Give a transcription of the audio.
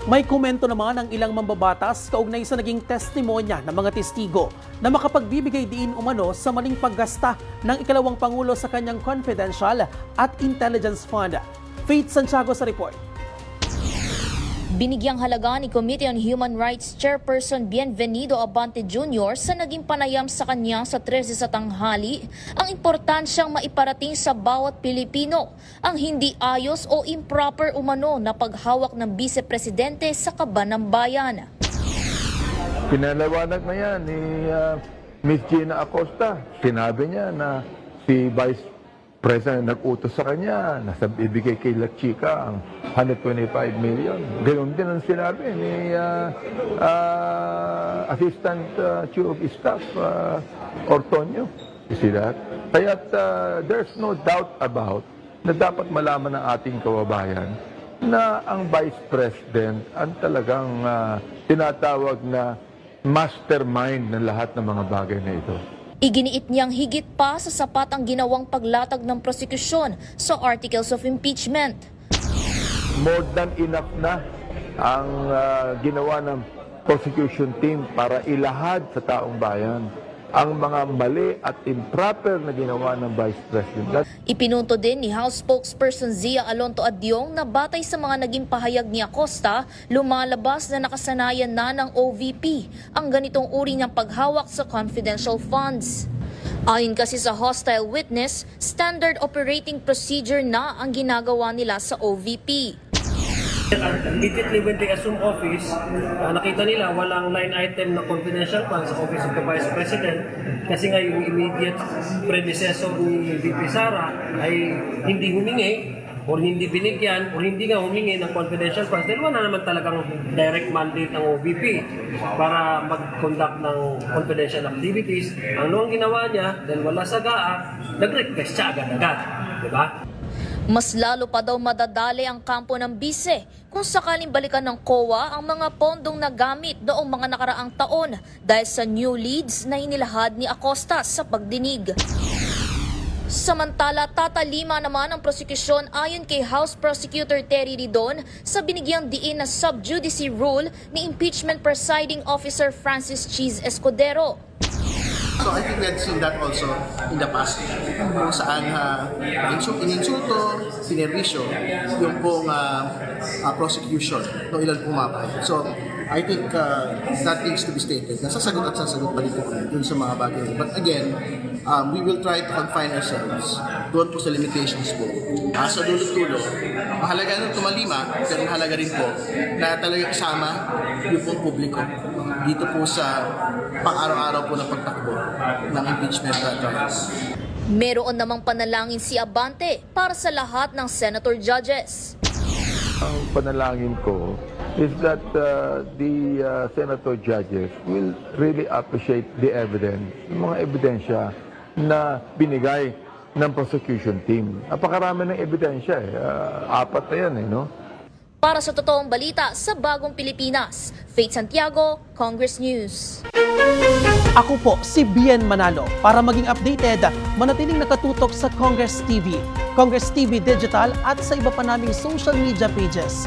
May komento naman ang ilang mambabatas kaugnay sa naging testimonya ng mga testigo na makapagbibigay diin umano sa maling paggasta ng ikalawang Pangulo sa kanyang confidential at intelligence fund. Faith Santiago sa report. Binigyang halaga ni Committee on Human Rights Chairperson Bienvenido Abante Jr. sa naging panayam sa kanya sa 13 sa tanghali ang importansyang maiparating sa bawat Pilipino ang hindi ayos o improper umano na paghawak ng Vice-Presidente sa kaban ng bayan. Pinalawanag na yan ni Ms. Gina Acosta. Sinabi niya na si Vice President nag-utos sa kanya na ibigay kay La Chica ang 125 million. Ganoon din ang sinabi ni Assistant Chief of Staff Ortonio. You see that? Kaya there's no doubt about na dapat malaman ng ating kababayan na ang Vice President ang talagang tinatawag na mastermind ng lahat ng mga bagay na ito. Iginiit niyang higit pa sa sapat ang ginawang paglatag ng prosekusyon sa articles of impeachment. More than enough na ang ginawa ng prosecution team para ilahad sa taong bayan ang mga mali at improper na ginawa ng Vice President. Ipinunto din ni House Spokesperson Zia Alonto Adyong na batay sa mga naging pahayag ni Acosta, lumalabas na nakasanayan na ng OVP ang ganitong uri ng paghawak sa confidential funds. Ayon kasi sa hostile witness, standard operating procedure na ang ginagawa nila sa OVP. Immediately when they assume office, nakita nila walang line item na confidential funds sa Office of the Vice President kasi nga yung immediate predecessor ni VP Sara ay hindi humingi o hindi binigyan o hindi nga humingi ng confidential funds dahil wala naman talagang direct mandate ng OVP para mag-conduct ng confidential activities. Ang ginawa niya, dahil wala sa GAA, nag-request siya agad-agad. Diba? Mas lalo pa daw madadali ang kampo ng bise kung sakaling balikan ng COA ang mga pondong nagamit noong mga nakaraang taon dahil sa new leads na inilahad ni Acosta sa pagdinig. Samantala, tatalima naman ang prosekusyon ayon kay House Prosecutor Terry Ridon sa binigyang diin na sub judice rule ni Impeachment Presiding Officer Francis Cheese Escudero. So I think we had seen that also in the past, kung saan ininsulto, sinervisyo, yung pong prosecution ng ilan pumapay. So I think that needs to be stated. Nasasagot at sasagot pa rin po kami dun sa mga bagay. But again, we will try to confine ourselves doon po sa limitations po. Sa dulo-dulo, mahalaga na tumalima, pero mahalaga rin po na talagang isama yung pong publiko dito po sa pang-araw-araw po ng pagtakbo ng impeachment trials. Meron namang panalangin si Abante para sa lahat ng senator judges. Ang panalangin ko is that the senator judges will really appreciate the evidence, mga ebidensya na binigay ng prosecution team. Napakarami ng ebidensya apat na yan no? Para sa totoong balita sa Bagong Pilipinas, Faith Santiago, Congress News. Ako po si Bien Manalo. Para maging updated, manatiling nakatutok sa Congress TV, Congress TV Digital at sa iba pa naming social media pages.